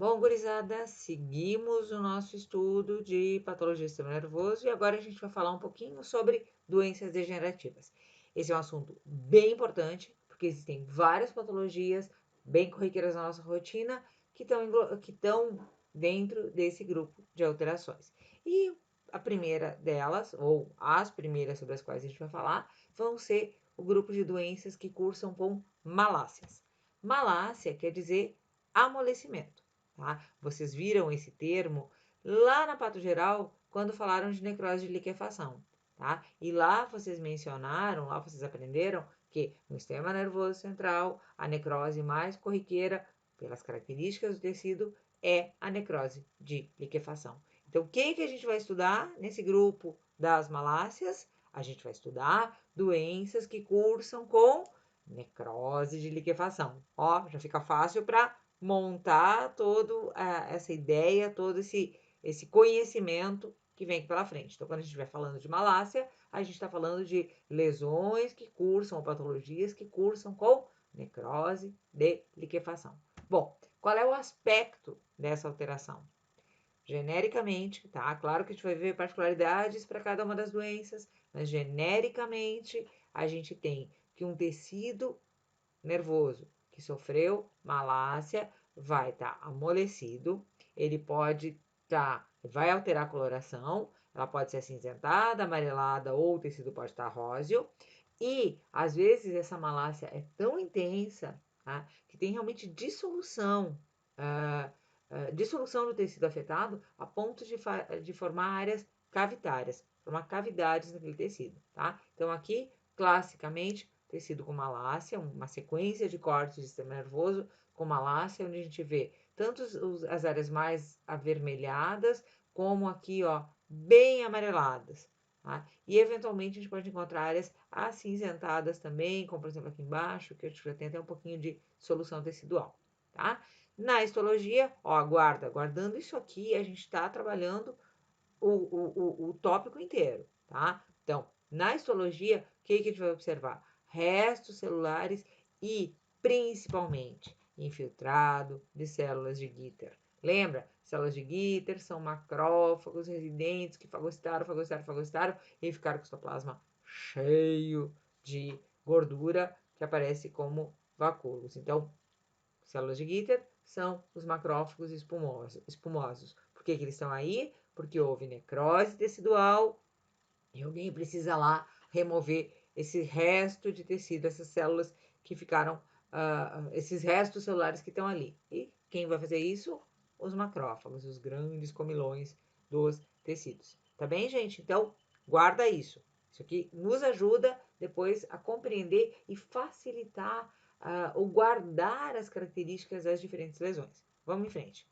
Bom, gurizada, seguimos o nosso estudo de patologia do sistema nervoso e agora a gente vai falar um pouquinho sobre doenças degenerativas. Esse é um assunto bem importante, porque existem várias patologias bem corriqueiras na nossa rotina que estão dentro desse grupo de alterações. E a primeira delas, ou as primeiras sobre as quais a gente vai falar, vão ser o grupo de doenças que cursam com malácias. Malácia quer dizer amolecimento. Tá? Vocês viram esse termo lá na Pato Geral quando falaram de necrose de liquefação. Tá? E lá vocês mencionaram, lá vocês aprenderam que no sistema nervoso central a necrose mais corriqueira, pelas características do tecido, é a necrose de liquefação. Então, o que a gente vai estudar nesse grupo das malácias? A gente vai estudar doenças que cursam com necrose de liquefação. Ó, já fica fácil para montar toda essa ideia, todo esse conhecimento que vem aqui pela frente. Então, quando a gente estiver falando de malácia, a gente está falando de lesões que cursam, ou patologias que cursam com necrose de liquefação. Bom, qual é o aspecto dessa alteração? Genericamente, tá? Claro que a gente vai ver particularidades para cada uma das doenças, mas genericamente a gente tem que um tecido nervoso que sofreu malácia vai estar amolecido, ele pode vai alterar a coloração, ela pode ser acinzentada, amarelada ou o tecido pode estar róseo. E às vezes essa malácia é tão intensa, tá, que tem realmente dissolução, dissolução do tecido afetado a ponto de formar áreas cavitárias, formar cavidades naquele tecido, tá? Então aqui, classicamente, tecido com malácia, uma sequência de cortes do sistema nervoso com malácia, onde a gente vê tanto as áreas mais avermelhadas, como aqui, ó, bem amareladas. Tá? E eventualmente a gente pode encontrar áreas acinzentadas também, como por exemplo aqui embaixo, que a gente já tem até um pouquinho de solução tecidual. Tá? Na histologia, ó, guardando isso aqui, a gente está trabalhando o tópico inteiro, tá? Então, na histologia, o que a gente vai observar? Restos celulares e, principalmente, infiltrado de células de Gitter. Lembra? Células de Gitter são macrófagos residentes que fagocitaram e ficaram com o citoplasma cheio de gordura que aparece como vacúolos. Então, células de Gitter são os macrófagos espumosos. Por que eles estão aí? Porque houve necrose tecidual e alguém precisa lá remover esse resto de tecido, essas células que ficaram, esses restos celulares que estão ali. E quem vai fazer isso? Os macrófagos, os grandes comilões dos tecidos. Tá bem, gente? Então, guarda isso. Isso aqui nos ajuda depois a compreender e facilitar ou guardar as características das diferentes lesões. Vamos em frente.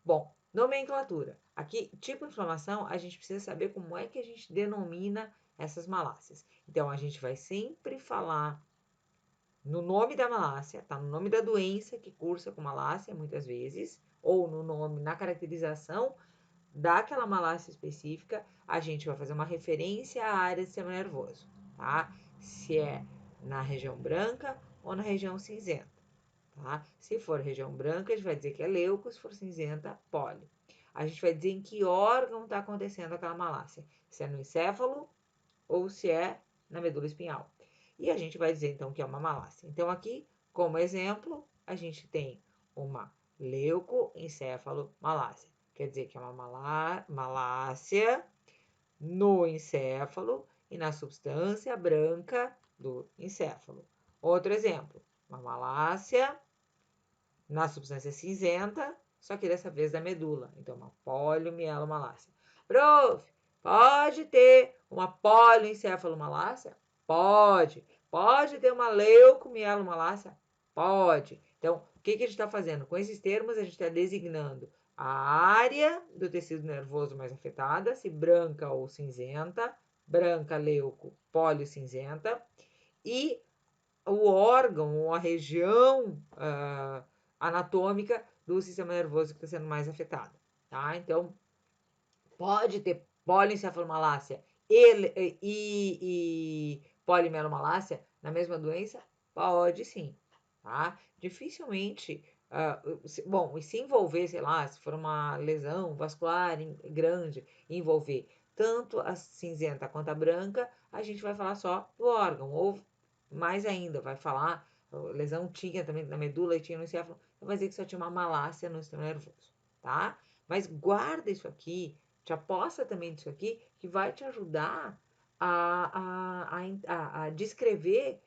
Bom, nomenclatura. Aqui, tipo de inflamação, a gente precisa saber como é que a gente denomina essas malácias. Então, a gente vai sempre falar no nome da malácia, tá? No nome da doença que cursa com malácia, muitas vezes, ou no nome, na caracterização daquela malácia específica, a gente vai fazer uma referência à área do sistema nervoso, tá? Se é na região branca ou na região cinzenta. Tá? Se for região branca, a gente vai dizer que é leuco, se for cinzenta, pólio. A gente vai dizer em que órgão está acontecendo aquela malácia, se é no encéfalo ou se é na medula espinhal. E a gente vai dizer então que é uma malácia. Então aqui, como exemplo, a gente tem uma leucoencefalomalácia. Quer dizer que é uma malácia no encéfalo e na substância branca do encéfalo. Outro exemplo, uma malácia na substância cinzenta, só que dessa vez da medula. Então, uma poliomieloma-malácia. Prof, pode ter uma polioencefalomalácia? Pode. Pode ter uma leucomieloma-malácia? Pode. Então, o que a gente está fazendo? Com esses termos, a gente está designando a área do tecido nervoso mais afetada, se branca ou cinzenta, branca, leuco, polio-cinzenta, e o órgão ou a região anatômica do sistema nervoso que está sendo mais afetada, tá? Então, pode ter poliencefalomalácia e poliomieloma-malácia na mesma doença? Pode sim, tá? Dificilmente Bom, e se envolver, sei lá, se for uma lesão vascular grande, envolver tanto a cinzenta quanto a branca, a gente vai falar só do órgão, ou mais ainda, vai falar, lesão tinha também na medula e tinha no encéfalo, vai dizer que só tinha uma malácia no sistema nervoso, tá? Mas guarda isso aqui, te aposta também disso aqui, que vai te ajudar a descrever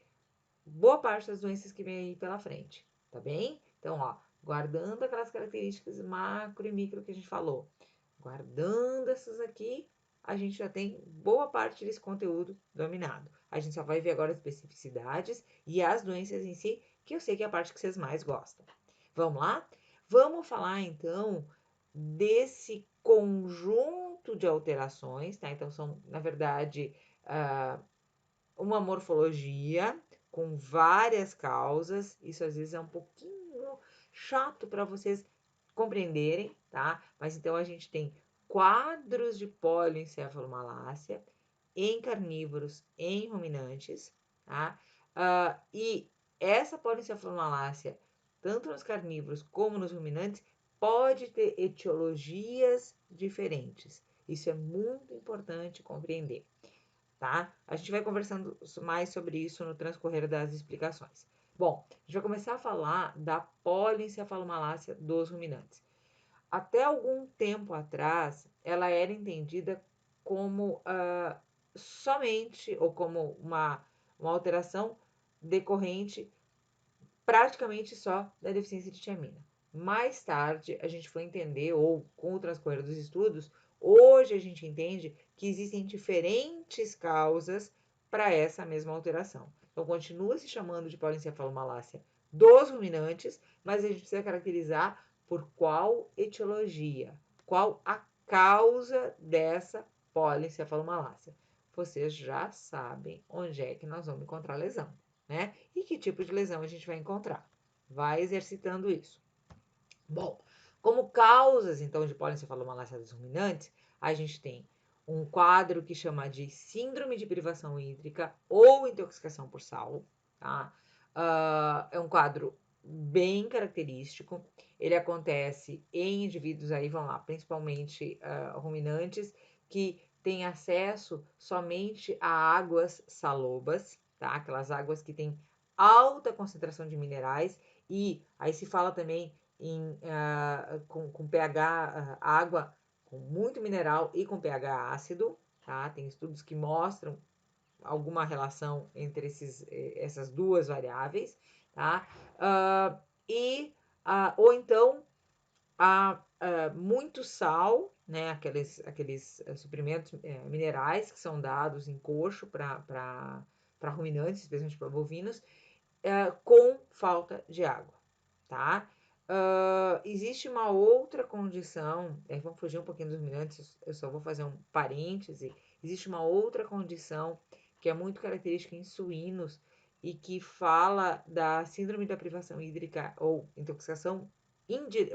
boa parte das doenças que vem aí pela frente, tá bem? Então, ó, guardando aquelas características macro e micro que a gente falou, guardando essas aqui, a gente já tem boa parte desse conteúdo dominado. A gente só vai ver agora as especificidades e as doenças em si, que eu sei que é a parte que vocês mais gostam. Vamos lá? Vamos falar então desse conjunto de alterações, tá? Então, são, na verdade, uma morfologia com várias causas. Isso às vezes é um pouquinho chato para vocês compreenderem, tá? Mas então a gente tem quadros de polioencefalomalácia em carnívoros, em ruminantes, tá? E essa polioencefalomalácia, tanto nos carnívoros como nos ruminantes, pode ter etiologias diferentes. Isso é muito importante compreender, tá? A gente vai conversando mais sobre isso no transcorrer das explicações. Bom, a gente vai começar a falar da poliencefalomalácia dos ruminantes. Até algum tempo atrás, ela era entendida como somente, ou como uma alteração decorrente praticamente só da deficiência de tiamina. Mais tarde, a gente foi entender, ou com o transcorrer dos estudos, hoje a gente entende que existem diferentes causas para essa mesma alteração. Então, continua se chamando de poliencefalomalácia dos ruminantes, mas a gente precisa caracterizar por qual etiologia, qual a causa dessa poliencefalomalácia. Vocês já sabem onde é que nós vamos encontrar lesão, né? E que tipo de lesão a gente vai encontrar. Vai exercitando isso. Bom, como causas, então, de poliencefalomalácia dos ruminantes, a gente tem um quadro que chama de síndrome de privação hídrica ou intoxicação por sal, tá? É um quadro bem característico. Ele acontece em indivíduos, aí vão lá, principalmente ruminantes, que têm acesso somente a águas salobas, tá? Aquelas águas que têm alta concentração de minerais, e aí se fala também com pH, água com muito mineral e com pH ácido, tá? Tem estudos que mostram alguma relação entre essas duas variáveis, tá? Ou então muito sal, né? Aqueles suprimentos minerais que são dados em coxo para ruminantes, especialmente para bovinos, com falta de água, tá? Existe uma outra condição, vamos fugir um pouquinho dos ruminantes, eu só vou fazer um parêntese. Existe uma outra condição que é muito característica em suínos e que fala da síndrome da privação hídrica ou intoxicação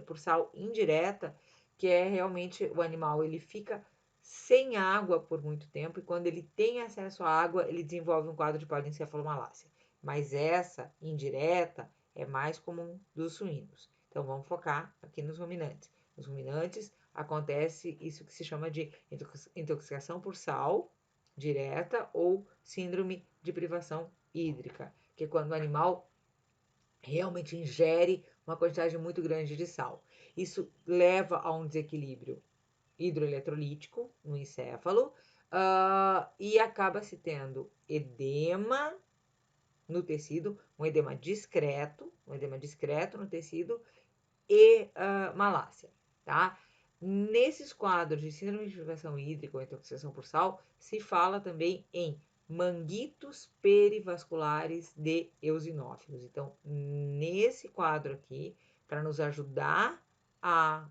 por sal indireta, que é realmente o animal ele fica sem água por muito tempo, e quando ele tem acesso à água, ele desenvolve um quadro de poliencefalomalácia. Mas essa indireta é mais comum dos suínos. Então vamos focar aqui nos ruminantes. Nos ruminantes acontece isso que se chama de intoxicação por sal direta ou síndrome de privação hídrica, que é quando o animal realmente ingere uma quantidade muito grande de sal. Isso leva a um desequilíbrio hidroeletrolítico no encéfalo, e acaba se tendo edema no tecido, um edema discreto no tecido e malácia, tá? Nesses quadros de síndrome de privação hídrica ou intoxicação por sal, se fala também em manguitos perivasculares de eosinófilos. Então, nesse quadro aqui, para nos ajudar a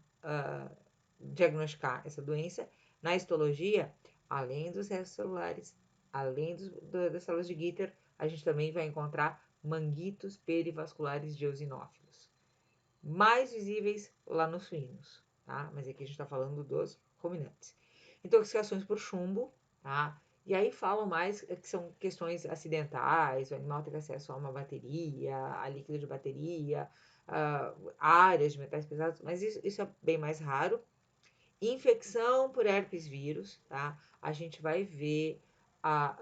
diagnosticar essa doença, na histologia, além dos restos celulares, além das células de Gitter, a gente também vai encontrar manguitos perivasculares de eosinófilos, mais visíveis lá nos suínos, tá? Mas aqui a gente está falando dos ruminantes. Intoxicações por chumbo, tá? E aí falam mais que são questões acidentais, o animal teve acesso a uma bateria, a líquido de bateria, áreas de metais pesados, mas isso é bem mais raro. Infecção por herpes vírus, tá? A gente vai ver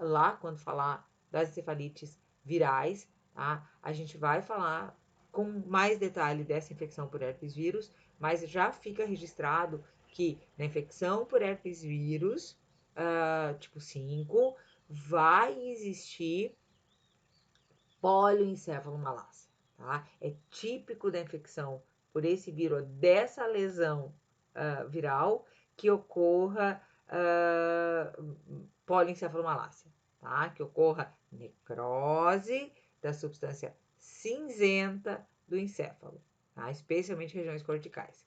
lá quando falar das encefalites virais, tá? A gente vai falar com mais detalhe dessa infecção por herpes vírus, mas já fica registrado que na infecção por herpes vírus, tipo 5, vai existir polioencefalomalácia, tá? É típico da infecção por esse vírus, dessa lesão viral, que ocorra polioencefalomalácia, tá? Que ocorra necrose da substância cinzenta do encéfalo, tá? Especialmente regiões corticais.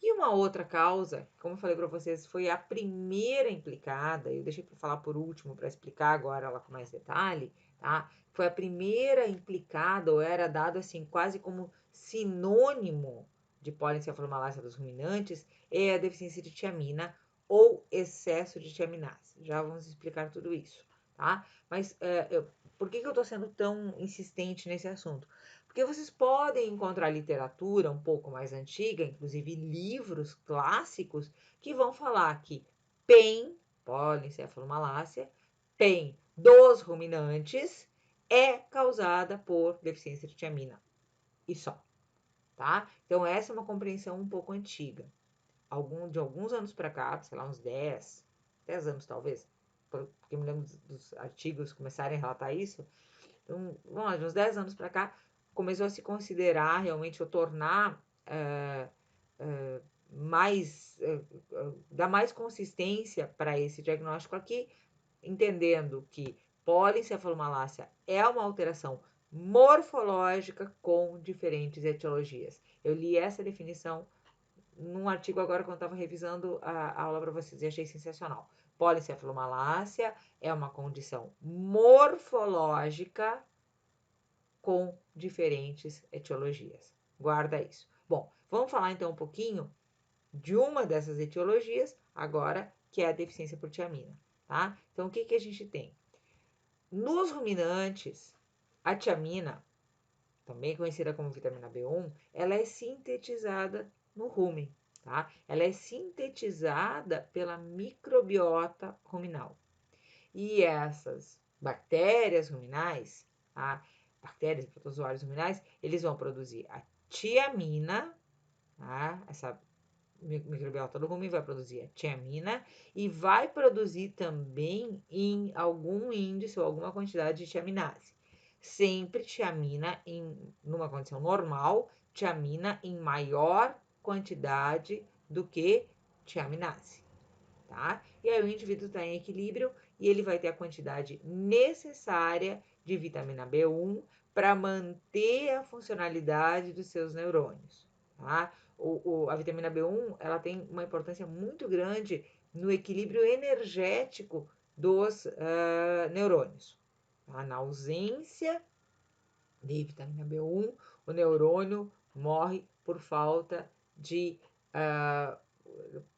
E uma outra causa, como eu falei para vocês, foi a primeira implicada, eu deixei para falar por último para explicar agora ela com mais detalhe, tá? Foi a primeira implicada, ou era dado assim quase como sinônimo de poliencefalomalácia dos ruminantes, é a deficiência de tiamina ou excesso de tiaminase. Já vamos explicar tudo isso, tá? Mas por que eu estou sendo tão insistente nesse assunto? Porque vocês podem encontrar literatura um pouco mais antiga, inclusive livros clássicos, que vão falar que PEN, poliencefalomalácia, PEN dos ruminantes, é causada por deficiência de tiamina. E só, tá? Então, essa é uma compreensão um pouco antiga. De alguns anos para cá, sei lá, uns 10 anos talvez, porque me lembro dos artigos começarem a relatar isso. Então, vamos lá, de uns 10 anos para cá, começou a se considerar realmente, ou tornar dar mais consistência para esse diagnóstico aqui, entendendo que poliencefalomalácia é uma alteração morfológica com diferentes etiologias. Eu li essa definição num artigo agora quando estava revisando a aula para vocês e achei sensacional. Poliencefalomalácia é uma condição morfológica com diferentes etiologias. Guarda isso. Bom, vamos falar então um pouquinho de uma dessas etiologias agora, que é a deficiência por tiamina, tá? Então, o que que a gente tem? Nos ruminantes, a tiamina, também conhecida como vitamina B1, ela é sintetizada no rumen, tá? Ela é sintetizada pela microbiota ruminal. E essas bactérias ruminais, tá? Bactérias e protozoários ruminais, eles vão produzir a tiamina, tá? Essa microbiota do rumen vai produzir a tiamina e vai produzir também em algum índice ou alguma quantidade de tiaminase. Sempre tiamina numa condição normal, tiamina em maior quantidade do que tiaminase, tá? E aí o indivíduo está em equilíbrio e ele vai ter a quantidade necessária de vitamina B1 para manter a funcionalidade dos seus neurônios, tá? A vitamina B1 ela tem uma importância muito grande no equilíbrio energético dos neurônios. Tá? Na ausência de vitamina B1, o neurônio morre por falta de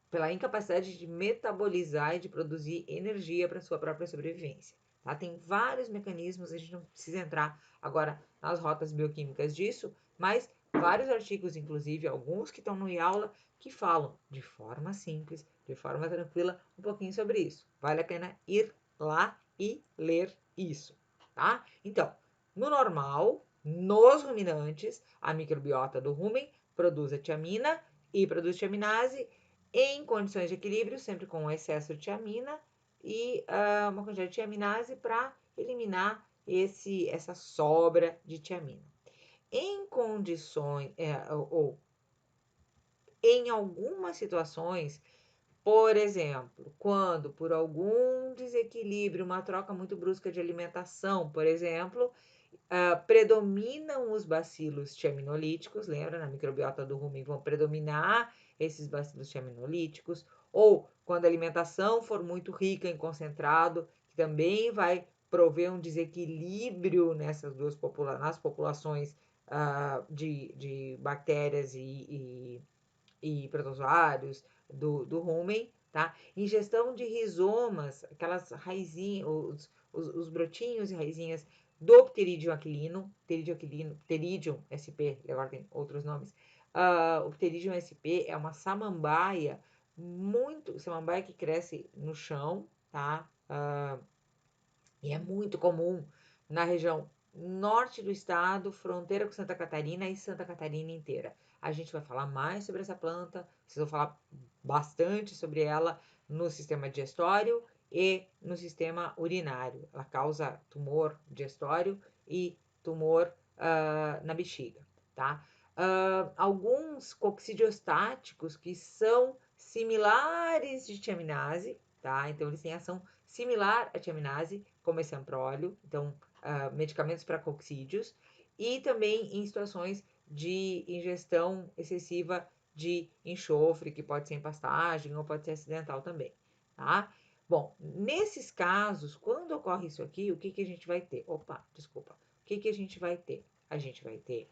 pela incapacidade de metabolizar e de produzir energia para sua própria sobrevivência. Tá? Tem vários mecanismos, a gente não precisa entrar agora nas rotas bioquímicas disso, mas vários artigos, inclusive alguns que estão no aula, que falam de forma simples, de forma tranquila, um pouquinho sobre isso. Vale a pena ir lá e ler isso, tá? Então, no normal, nos ruminantes, a microbiota do rumen produz a tiamina e produz tiaminase em condições de equilíbrio, sempre com excesso de tiamina e uma quantidade de tiaminase para eliminar essa sobra de tiamina. Em condições, ou em algumas situações, por exemplo, quando por algum desequilíbrio, uma troca muito brusca de alimentação, por exemplo, predominam os bacilos tiaminolíticos, lembra? Na microbiota do rumen vão predominar esses bacilos tiaminolíticos, ou quando a alimentação for muito rica em concentrado, que também vai prover um desequilíbrio nessas nas populações de bactérias e protozoários do rumen, tá? Ingestão de rizomas, aquelas raizinhas, os brotinhos e raizinhas do Pteridium sp, agora tem outros nomes. O Pteridium sp é uma samambaia samambaia que cresce no chão, tá? E é muito comum na região norte do estado, fronteira com Santa Catarina e Santa Catarina inteira. A gente vai falar mais sobre essa planta, vocês vão falar bastante sobre ela no sistema digestório e no sistema urinário. Ela causa tumor digestório e tumor na bexiga, tá? Alguns coccidiostáticos que são similares de tiaminase, tá? Então, eles têm ação similar à tiaminase, como esse amprólio, então, medicamentos para coccídios, e também em situações de ingestão excessiva de enxofre, que pode ser em pastagem ou pode ser acidental também, tá? Bom, nesses casos, quando ocorre isso aqui, o que a gente vai ter? Opa, desculpa. O que a gente vai ter? A gente vai ter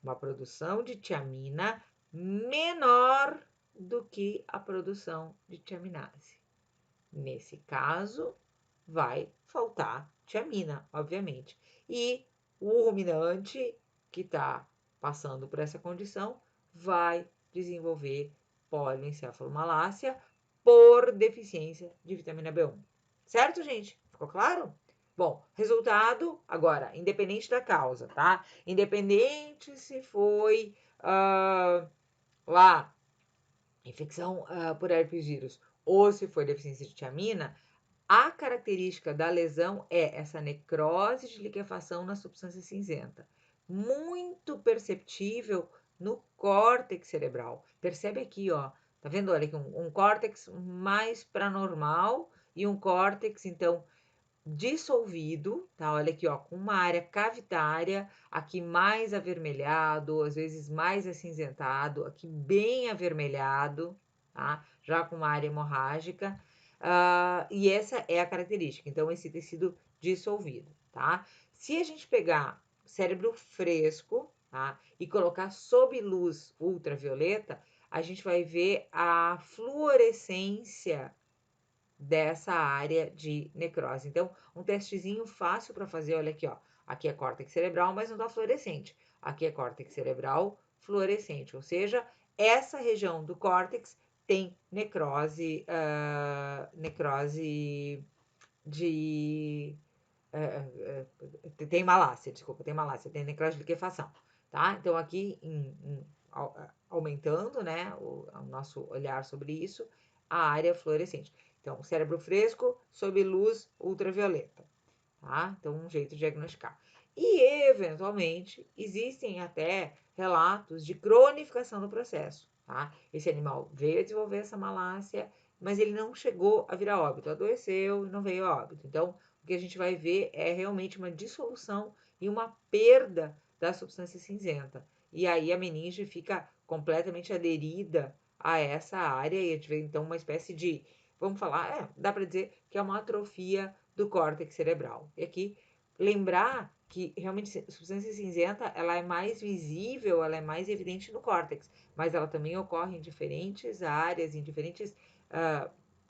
uma produção de tiamina menor do que a produção de tiaminase. Nesse caso, vai faltar tiamina, obviamente. E o ruminante que está passando por essa condição vai desenvolver polioencefalomalácia por deficiência de vitamina B1. Certo, gente? Ficou claro? Bom, resultado, agora, independente da causa, tá? Independente se foi lá, infecção por herpes vírus ou se foi deficiência de tiamina, a característica da lesão é essa necrose de liquefação na substância cinzenta, muito perceptível no córtex cerebral. Percebe aqui, ó, tá vendo? Olha aqui, um córtex mais paranormal e um córtex, então, dissolvido, tá? Olha aqui, ó, com uma área cavitária, aqui mais avermelhado, às vezes mais acinzentado, aqui bem avermelhado, tá? Já com uma área hemorrágica. E essa é a característica, então, esse tecido dissolvido, tá? Se a gente pegar cérebro fresco, tá? E colocar sob luz ultravioleta, a gente vai ver a fluorescência dessa área de necrose. Então, um testezinho fácil para fazer, olha aqui, ó. Aqui é córtex cerebral, mas não tá fluorescente. Aqui é córtex cerebral fluorescente, ou seja, essa região do córtex tem necrose, necrose de... tem malácia, desculpa, tem malácia, tem necrose de liquefação, tá? Então, aqui, aumentando, né, o nosso olhar sobre isso, a área fluorescente. Então, cérebro fresco sob luz ultravioleta, tá? Então, um jeito de diagnosticar. E, eventualmente, existem até relatos de cronificação do processo, tá? Esse animal veio a desenvolver essa malácia, mas ele não chegou a virar óbito, adoeceu e não veio a óbito. Então, o que a gente vai ver é realmente uma dissolução e uma perda da substância cinzenta. E aí a meninge fica completamente aderida a essa área e a gente vê então uma espécie de, vamos falar, dá para dizer que é uma atrofia do córtex cerebral. E aqui lembrar que realmente a substância cinzenta ela é mais visível, ela é mais evidente no córtex, mas ela também ocorre em diferentes áreas, em diferentes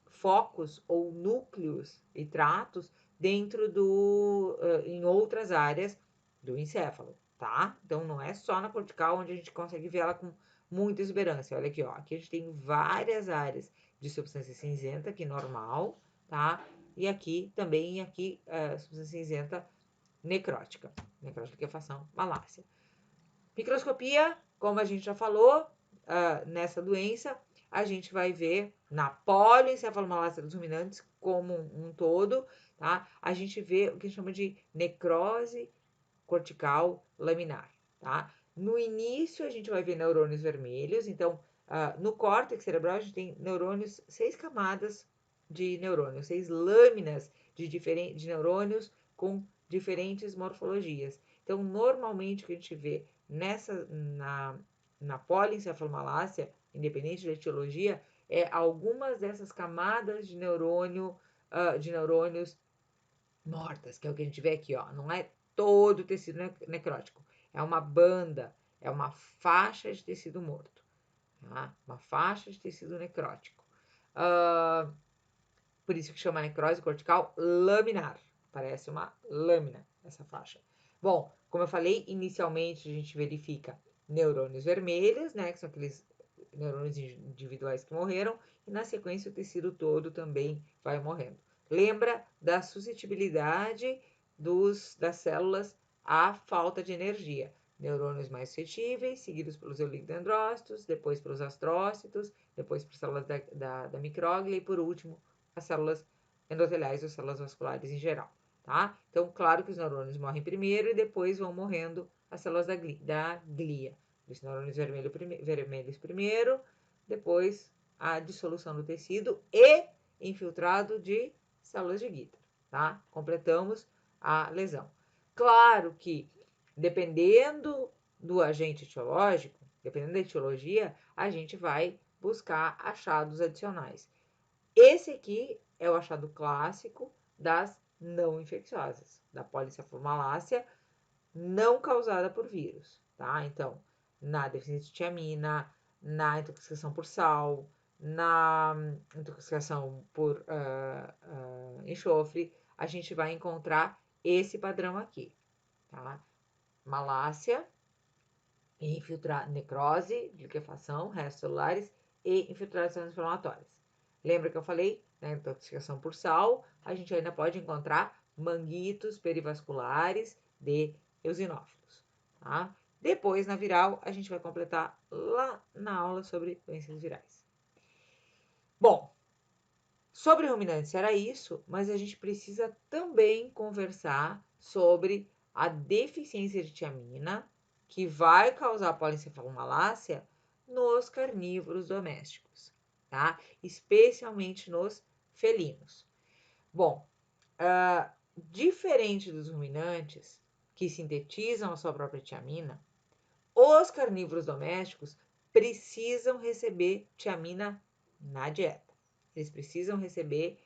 focos ou núcleos e tratos dentro em outras áreas do encéfalo, tá? Então não é só na cortical onde a gente consegue ver ela com muita exuberância. Olha aqui, ó, aqui a gente tem várias áreas de substância cinzenta, aqui normal, tá? E aqui também, substância cinzenta necrótica, necrótica de liquefação, malácia. Microscopia, como a gente já falou, nessa doença, a gente vai ver na poliencefalomalácia dos ruminantes como um todo, tá? A gente vê o que a gente chama de necrose cortical laminar, tá? No início, a gente vai ver neurônios vermelhos, então, no córtex cerebral, a gente tem neurônios, 6 camadas de neurônios, 6 lâminas de neurônios com diferentes morfologias. Então, normalmente, o que a gente vê na poliencefalomalácia, independente da etiologia, é algumas dessas camadas de neurônios mortas, que é o que a gente vê aqui, ó. Não é todo o tecido necrótico, é uma banda, é uma faixa de tecido morto, tá? Uma faixa de tecido necrótico. Por isso que chama necrose cortical laminar, parece uma lâmina, essa faixa. Bom, como eu falei, inicialmente a gente verifica neurônios vermelhos, né, que são aqueles neurônios individuais que morreram, e na sequência o tecido todo também vai morrendo. Lembra da suscetibilidade das células à falta de energia. Neurônios mais suscetíveis, seguidos pelos oligodendrócitos, depois pelos astrócitos, depois por células da micróglia e, por último, as células endoteliais ou células vasculares em geral. Tá? Então, claro que os neurônios morrem primeiro e depois vão morrendo as células da glia. Os neurônios vermelhos primeiro, depois a dissolução do tecido e infiltrado de células de Guiter. Tá? Completamos a lesão. Claro que, dependendo do agente etiológico, dependendo da etiologia, a gente vai buscar achados adicionais. Esse aqui é o achado clássico das não infecciosas, da policefalomalácia não causada por vírus, tá? Então, na deficiência de tiamina, na intoxicação por sal, na intoxicação por enxofre, a gente vai encontrar esse padrão aqui, tá? Malácia, necrose, liquefação, restos celulares e infiltrações inflamatórias. Lembra que eu falei na intoxicação por sal, a gente ainda pode encontrar manguitos perivasculares de eosinófilos, tá? Depois, na viral, a gente vai completar lá na aula sobre doenças virais. Bom, sobre ruminantes era isso, mas a gente precisa também conversar sobre a deficiência de tiamina, que vai causar polencefalomalácia nos carnívoros domésticos, tá? Especialmente nos felinos. Bom, diferente dos ruminantes, que sintetizam a sua própria tiamina, os carnívoros domésticos precisam receber tiamina na dieta. Eles precisam receber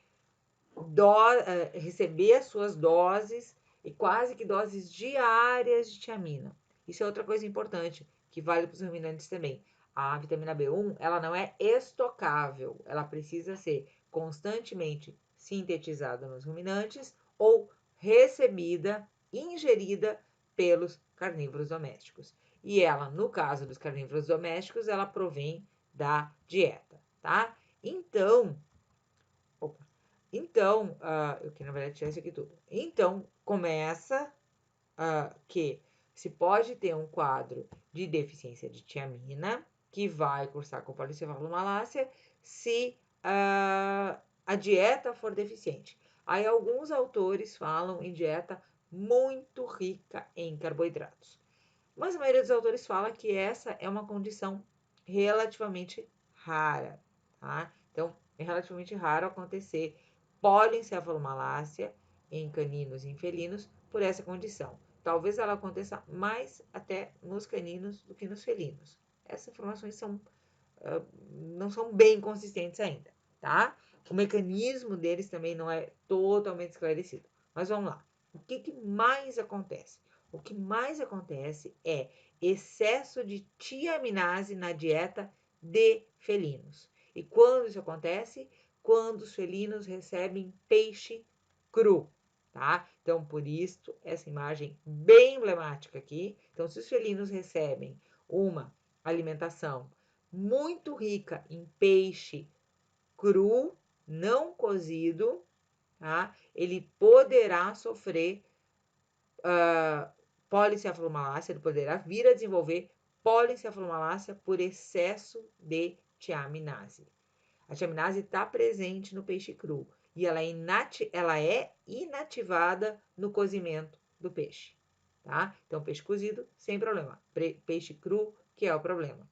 as suas doses e quase que doses diárias de tiamina. Isso é outra coisa importante que vale para os ruminantes também. A vitamina B1, ela não é estocável, ela precisa ser constantemente sintetizada nos ruminantes ou recebida, ingerida pelos carnívoros domésticos. E ela, no caso dos carnívoros domésticos, ela provém da dieta, tá? Então, eu queria na verdade tirar isso aqui tudo. Então, começa que se pode ter um quadro de deficiência de tiamina, que vai cursar com policefalomalácia, se a dieta for deficiente. Aí alguns autores falam em dieta muito rica em carboidratos. Mas a maioria dos autores fala que essa é uma condição relativamente rara, tá? Então, é relativamente raro acontecer polencefalomalácia em caninos e em felinos por essa condição. Talvez ela aconteça mais até nos caninos do que nos felinos. Essas informações não são bem consistentes ainda, tá? O mecanismo deles também não é totalmente esclarecido. Mas vamos lá. O que mais acontece? O que mais acontece é excesso de tiaminase na dieta de felinos. E quando isso acontece? Quando os felinos recebem peixe cru, tá? Então, por isso, essa imagem bem emblemática aqui. Então, se os felinos recebem uma alimentação muito rica em peixe cru, não cozido, tá? Ele poderá sofrer policefalomalácia, ele poderá vir a desenvolver policefalomalácia por excesso de tiaminase. A tiaminase está presente no peixe cru e ela é inativada no cozimento do peixe, tá? Então, peixe cozido, sem problema. Peixe cru, que é o problema.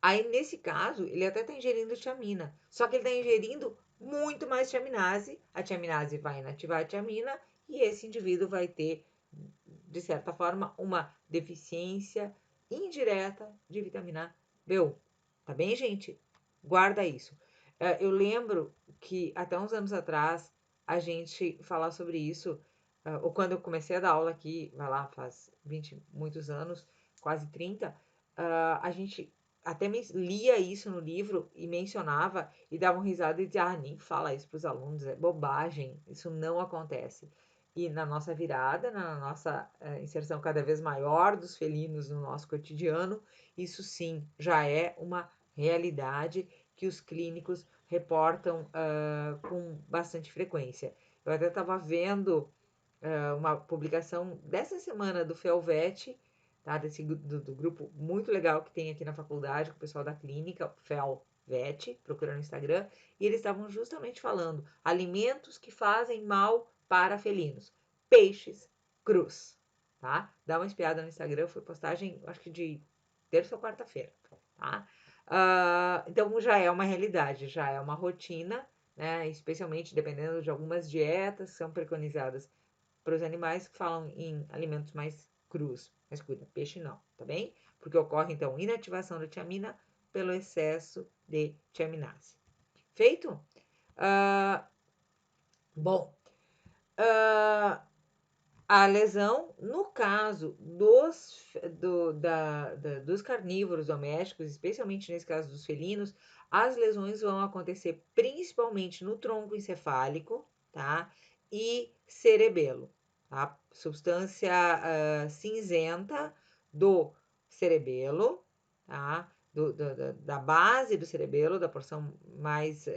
Aí, nesse caso, ele até está ingerindo tiamina, só que ele está ingerindo muito mais tiaminase. A tiaminase vai inativar a tiamina e esse indivíduo vai ter, de certa forma, uma deficiência indireta de vitamina B1. Tá bem, gente? Guarda isso. Eu lembro que até uns anos atrás a gente falava sobre isso, ou quando eu comecei a dar aula aqui, vai lá, faz 20 muitos anos, quase 30, a gente até lia isso no livro e mencionava e dava um risada e dizia, nem fala isso para os alunos, é bobagem, isso não acontece. e na nossa virada, na nossa inserção cada vez maior dos felinos no nosso cotidiano, isso sim já é uma realidade que os clínicos reportam com bastante frequência. Eu até estava vendo uma publicação dessa semana do Felvet, tá? Do grupo muito legal que tem aqui na faculdade, com o pessoal da clínica, Felvet, procura no Instagram, e eles estavam justamente falando alimentos que fazem mal para felinos. Peixes crus, tá? Dá uma espiada no Instagram, foi postagem, acho que de terça ou quarta-feira, tá? Então já é uma realidade, já é uma rotina, né? Especialmente dependendo de algumas dietas que são preconizadas para os animais que falam em alimentos mais crus. Mas cuida, peixe não, tá bem? Porque ocorre então inativação da tiamina pelo excesso de tiaminase. Feito? Bom, a lesão, no caso dos carnívoros domésticos, especialmente nesse caso dos felinos, as lesões vão acontecer principalmente no tronco encefálico, tá? E cerebelo, tá? Substância cinzenta do cerebelo, tá? Da base do cerebelo, da porção mais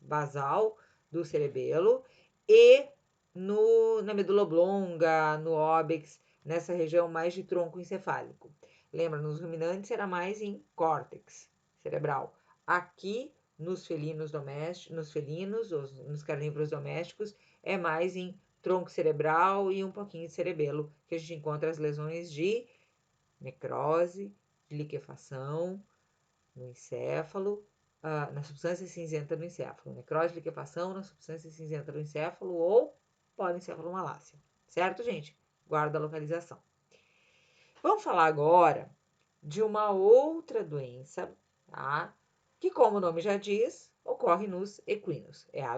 basal do cerebelo, e na medula oblonga, no óbix, nessa região mais de tronco encefálico. Lembra, nos ruminantes era mais em córtex cerebral. Aqui, nos felinos domésticos, nos carnívoros domésticos, é mais em tronco cerebral e um pouquinho de cerebelo, que a gente encontra as lesões de necrose, de liquefação no encéfalo, na substância cinzenta do encéfalo. Necrose, liquefação na substância cinzenta do encéfalo ou polencefalomalácia. Certo, gente? Guarda a localização. Vamos falar agora de uma outra doença, tá? Que, como o nome já diz, ocorre nos equinos. É a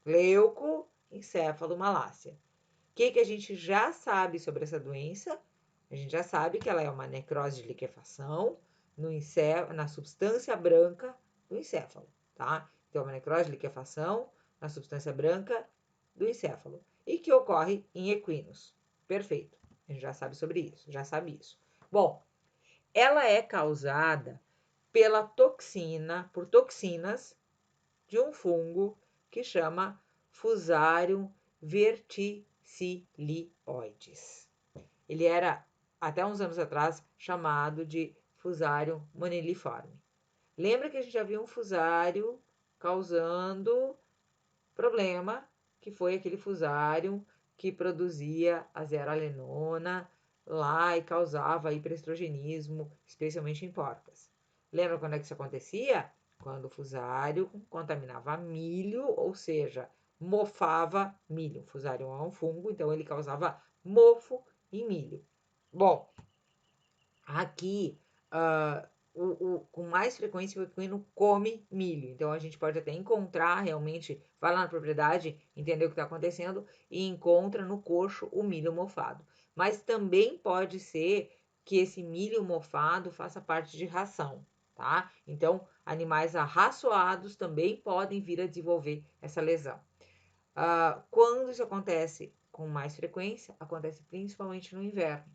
leucoencefalomalácia. O que a gente já sabe sobre essa doença? A gente já sabe que ela é uma necrose de liquefação na substância branca do encéfalo, tá? Então, uma necrose de liquefação na substância branca do encéfalo e que ocorre em equinos. Perfeito. A gente já sabe sobre isso, já sabe isso. Bom, ela é causada por toxinas de um fungo que chama Fusarium verticilioides. Ele era, até uns anos atrás, chamado de Fusarium moniliforme. Lembra que a gente já viu um fusário causando problema, que foi aquele fusário que produzia a zearalenona lá e causava hiperestrogenismo, especialmente em porcas. Lembra quando é que isso acontecia? Quando o fusário contaminava milho, ou seja, mofava milho. O fusário é um fungo, então ele causava mofo em milho. Bom, aqui com mais frequência o equino come milho. Então a gente pode até encontrar realmente, vai lá na propriedade, entender o que está acontecendo e encontra no coxo o milho mofado. Mas também pode ser que esse milho mofado faça parte de ração, tá? Então animais arraçoados também podem vir a desenvolver essa lesão. Quando isso acontece com mais frequência, acontece principalmente no inverno.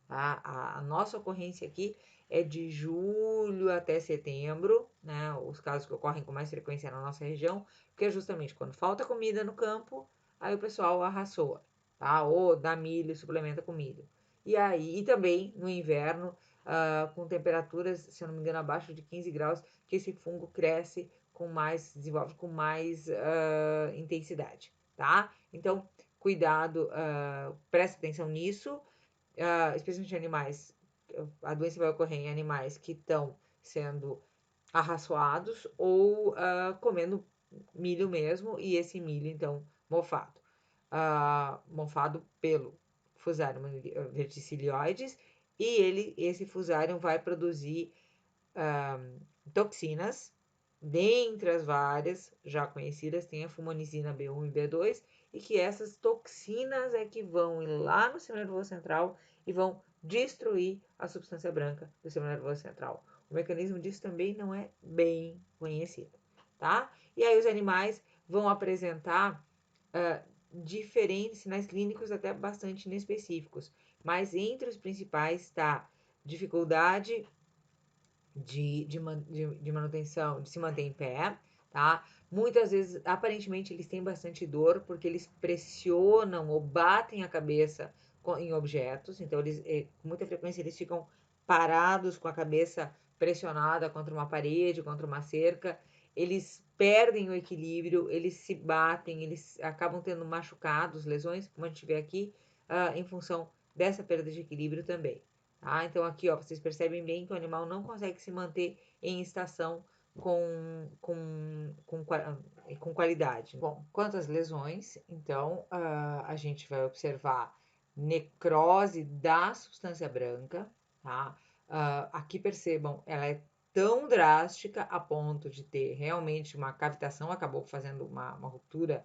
A nossa ocorrência aqui é de julho até setembro, né? Os casos que ocorrem com mais frequência na nossa região, porque é justamente quando falta comida no campo, aí o pessoal arraçoa, tá? Ou dá milho, suplementa com milho. E também no inverno, com temperaturas, se eu não me engano, abaixo de 15 graus, que esse fungo cresce desenvolve com mais intensidade, tá? Então, cuidado, presta atenção nisso. Especialmente animais, a doença vai ocorrer em animais que estão sendo arraçoados ou comendo milho mesmo, e esse milho, então, mofado. Mofado pelo Fusarium verticilioides, e esse Fusarium vai produzir toxinas, dentre as várias já conhecidas, tem a fumonizina B1 e B2, e que essas toxinas é que vão ir lá no sistema nervoso central e vão destruir a substância branca do sistema nervoso central. O mecanismo disso também não é bem conhecido, tá? E aí os animais vão apresentar diferentes sinais clínicos até bastante inespecíficos, mas entre os principais está dificuldade de manutenção, de se manter em pé, tá? Muitas vezes, aparentemente, eles têm bastante dor porque eles pressionam ou batem a cabeça em objetos, então eles, com muita frequência, eles ficam parados com a cabeça pressionada contra uma parede, contra uma cerca, eles perdem o equilíbrio, eles se batem, eles acabam tendo machucados, lesões, como a gente vê aqui, em função dessa perda de equilíbrio também. Tá? Então aqui, ó, vocês percebem bem que o animal não consegue se manter em estação com qualidade. Bom, quanto às lesões, então a gente vai observar necrose da substância branca, tá? Aqui percebam, ela é tão drástica a ponto de ter realmente uma cavitação, acabou fazendo uma ruptura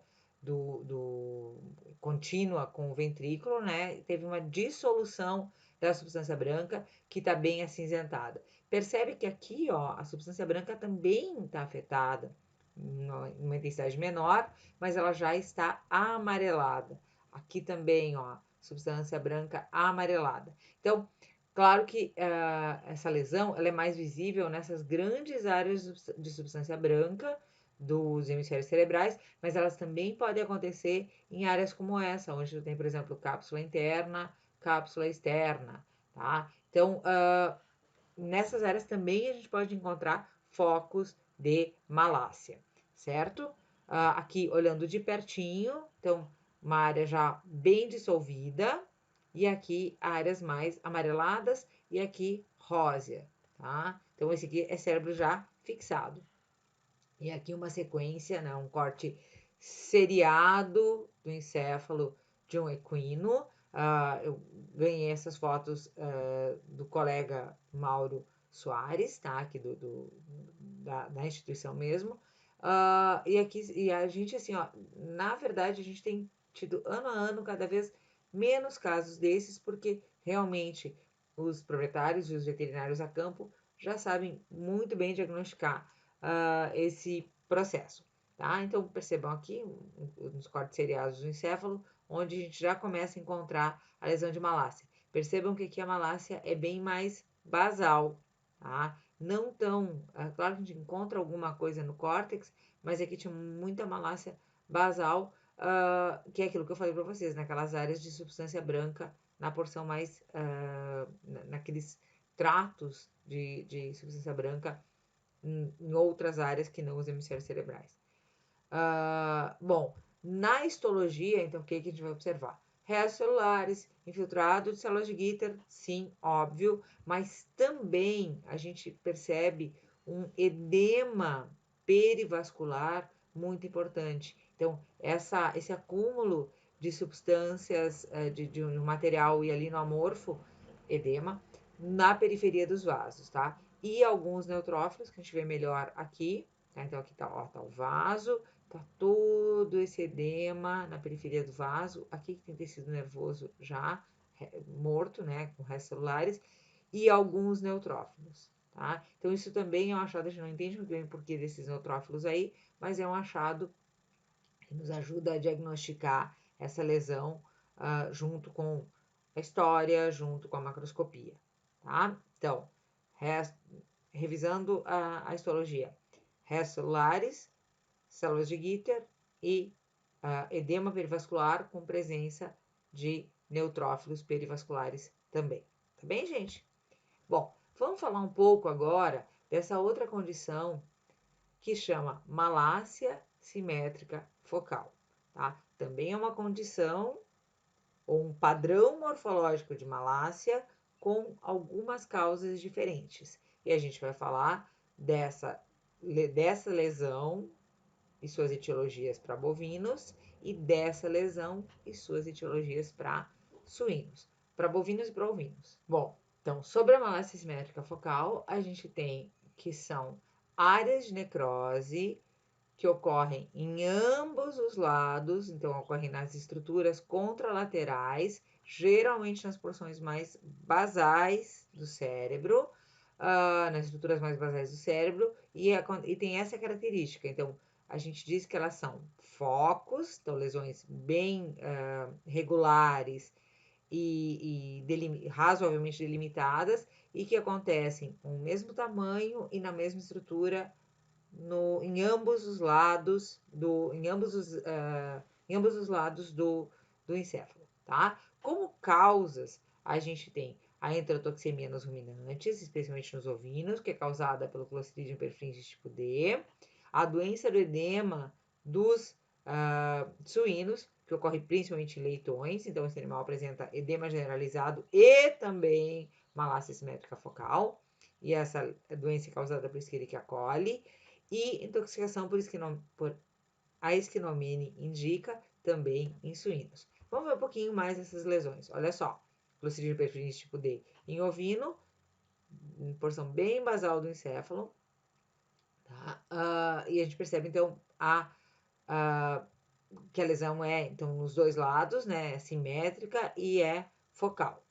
contínua com o ventrículo, né? Teve uma dissolução da substância branca que está bem acinzentada. Percebe que aqui, ó, a substância branca também está afetada, em uma intensidade menor, mas ela já está amarelada. Aqui também, ó, substância branca amarelada. Então, claro que essa lesão ela é mais visível nessas grandes áreas de substância branca dos hemisférios cerebrais, mas elas também podem acontecer em áreas como essa, onde tem, por exemplo, cápsula interna, cápsula externa, tá? Então, nessas áreas também a gente pode encontrar focos de malácia, certo? Aqui, olhando de pertinho, então, uma área já bem dissolvida, e aqui áreas mais amareladas, e aqui rósea, tá? Então, esse aqui é cérebro já fixado. E aqui uma sequência, né, um corte seriado do encéfalo de um equino. Eu ganhei essas fotos do colega Mauro Soares, tá? Aqui da instituição mesmo. E aqui, e a gente, assim, ó, na verdade, a gente tem tido ano a ano cada vez menos casos desses, porque realmente os proprietários e os veterinários a campo já sabem muito bem diagnosticar esse processo. Tá? Então, percebam aqui nos cortes seriados do encéfalo, onde a gente já começa a encontrar a lesão de malácia. Percebam que aqui a malácia é bem mais basal, tá? Não tão. Claro que a gente encontra alguma coisa no córtex, mas aqui tinha muita malácia basal, que é aquilo que eu falei para vocês, naquelas áreas de substância branca, na porção mais. Naqueles tratos de substância branca em outras áreas que não os hemisférios cerebrais. Bom, na histologia, então, o que a gente vai observar? Restos celulares, infiltrado de células de Gitter, sim, óbvio, mas também a gente percebe um edema perivascular muito importante. Então, esse acúmulo de substâncias de um material hialino-amorfo, edema, na periferia dos vasos, tá? E alguns neutrófilos, que a gente vê melhor aqui, tá? Então, aqui tá, ó, tá o vaso, tá todo esse edema na periferia do vaso, aqui que tem tecido nervoso já morto, né, com restos celulares, e alguns neutrófilos, tá? Então, isso também é um achado, a gente não entende muito bem o porquê desses neutrófilos aí, mas é um achado que nos ajuda a diagnosticar essa lesão junto com a história, junto com a macroscopia, tá? Então, revisando a histologia, restos celulares, células de Gitter e edema perivascular com presença de neutrófilos perivasculares também. Tá bem, gente? Bom, vamos falar um pouco agora dessa outra condição que chama malácia simétrica focal, tá? Também é uma condição ou um padrão morfológico de malácia com algumas causas diferentes. E a gente vai falar dessa lesão e suas etiologias para bovinos e dessa lesão e suas etiologias para suínos, para bovinos e para ovinos. Bom, então, sobre a malácia simétrica focal, a gente tem que são áreas de necrose que ocorrem em ambos os lados, então ocorrem nas estruturas contralaterais, geralmente nas porções mais basais do cérebro, nas estruturas mais basais do cérebro, e tem essa característica. Então, a gente diz que elas são focos, então lesões bem regulares e razoavelmente delimitadas, e que acontecem com o mesmo tamanho e na mesma estrutura em ambos os lados do encéfalo, tá? Como causas, a gente tem a enterotoxemia nos ruminantes, especialmente nos ovinos, que é causada pelo Clostridium perfringens tipo D, a doença do edema dos suínos, que ocorre principalmente em leitões, então esse animal apresenta edema generalizado e também malácia simétrica focal, e essa doença é causada por Escherichia coli, e intoxicação por aisquinomene indica também em suínos. Vamos ver um pouquinho mais essas lesões. Olha só, Clostridium perfringens tipo D em ovino, em porção bem basal do encéfalo, tá? E a gente percebe então que a lesão é então nos dois lados, né, simétrica e é focal,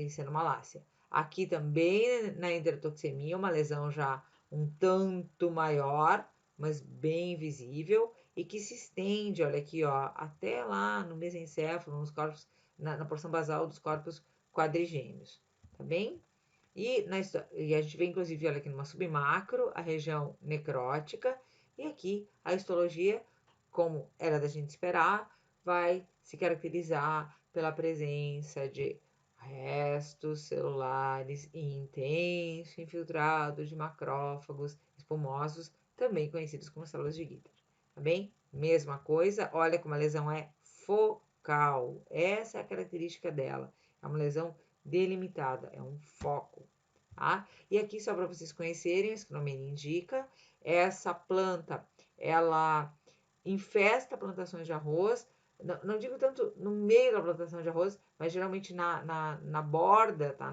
sendo malácia. Aqui também na enterotoxemia, uma lesão já um tanto maior, mas bem visível e que se estende, olha aqui, ó, até lá no mesencéfalo, nos corpos, na porção basal dos corpos quadrigêmeos, tá bem? E a gente vê, inclusive, olha aqui numa submacro, a região necrótica, e aqui a histologia, como era da gente esperar, vai se caracterizar pela presença de restos celulares intenso infiltrado de macrófagos espumosos, também conhecidos como células de Guibert. Tá bem? Mesma coisa, olha como a lesão é focal. Essa é a característica dela. É uma lesão delimitada, é um foco. Tá? E aqui, só para vocês conhecerem, isso que o nome indica, essa planta, ela infesta plantações de arroz, não digo tanto no meio da plantação de arroz, mas geralmente na borda, tá?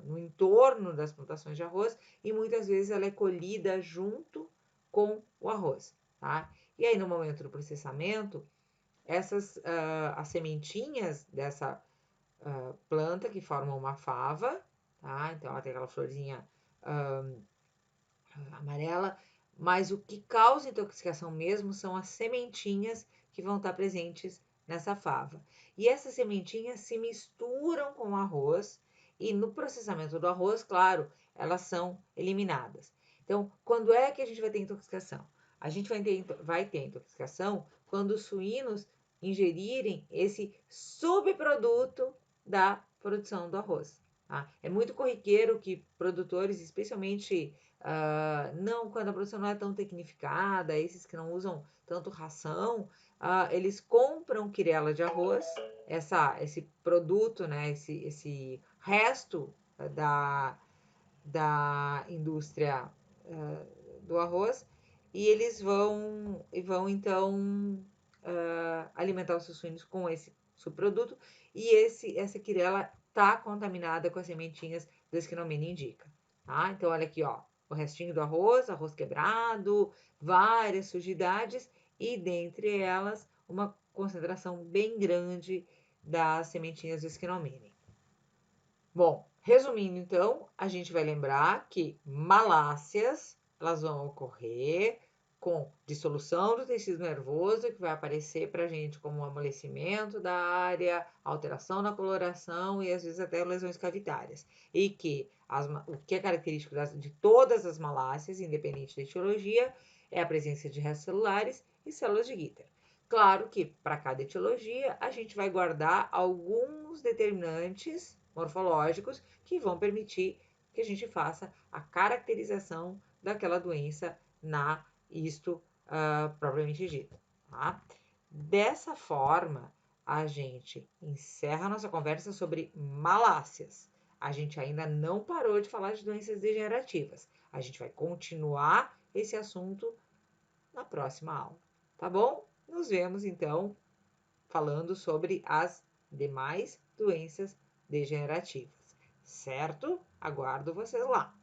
No entorno das plantações de arroz, e muitas vezes ela é colhida junto com o arroz. Tá? E aí, no momento do processamento, as sementinhas dessa planta que formam uma fava, tá? Então ela tem aquela florzinha amarela, mas o que causa intoxicação mesmo são as sementinhas que vão estar presentes nessa fava. E essas sementinhas se misturam com o arroz e no processamento do arroz, claro, elas são eliminadas. Então, quando é que a gente vai ter intoxicação? A gente vai ter intoxicação quando os suínos ingerirem esse subproduto da produção do arroz. Tá? É muito corriqueiro que produtores, especialmente não, quando a produção não é tão tecnificada, esses que não usam tanto ração, eles compram quirela de arroz, esse produto, né, esse resto da indústria do arroz, e eles vão então alimentar os seus suínos com esse subproduto, e essa quirela está contaminada com as sementinhas do Esquinomene indica. Tá? Então, olha aqui, ó, o restinho do arroz quebrado, várias sujidades e dentre elas uma concentração bem grande das sementinhas do Esquinomene. Bom, resumindo então, a gente vai lembrar que malácias, elas vão ocorrer com dissolução do tecido nervoso, que vai aparecer para a gente como um amolecimento da área, alteração na coloração e às vezes até lesões cavitárias. E que o que é característico de todas as malácias, independente da etiologia, é a presença de restos celulares e células de Guiter. Claro que para cada etiologia a gente vai guardar alguns determinantes morfológicos que vão permitir que a gente faça a caracterização daquela doença na isto propriamente dito. Tá? Dessa forma, a gente encerra a nossa conversa sobre malácias. A gente ainda não parou de falar de doenças degenerativas. A gente vai continuar esse assunto na próxima aula, tá bom? Nos vemos então falando sobre as demais doenças degenerativas, certo? Aguardo vocês lá.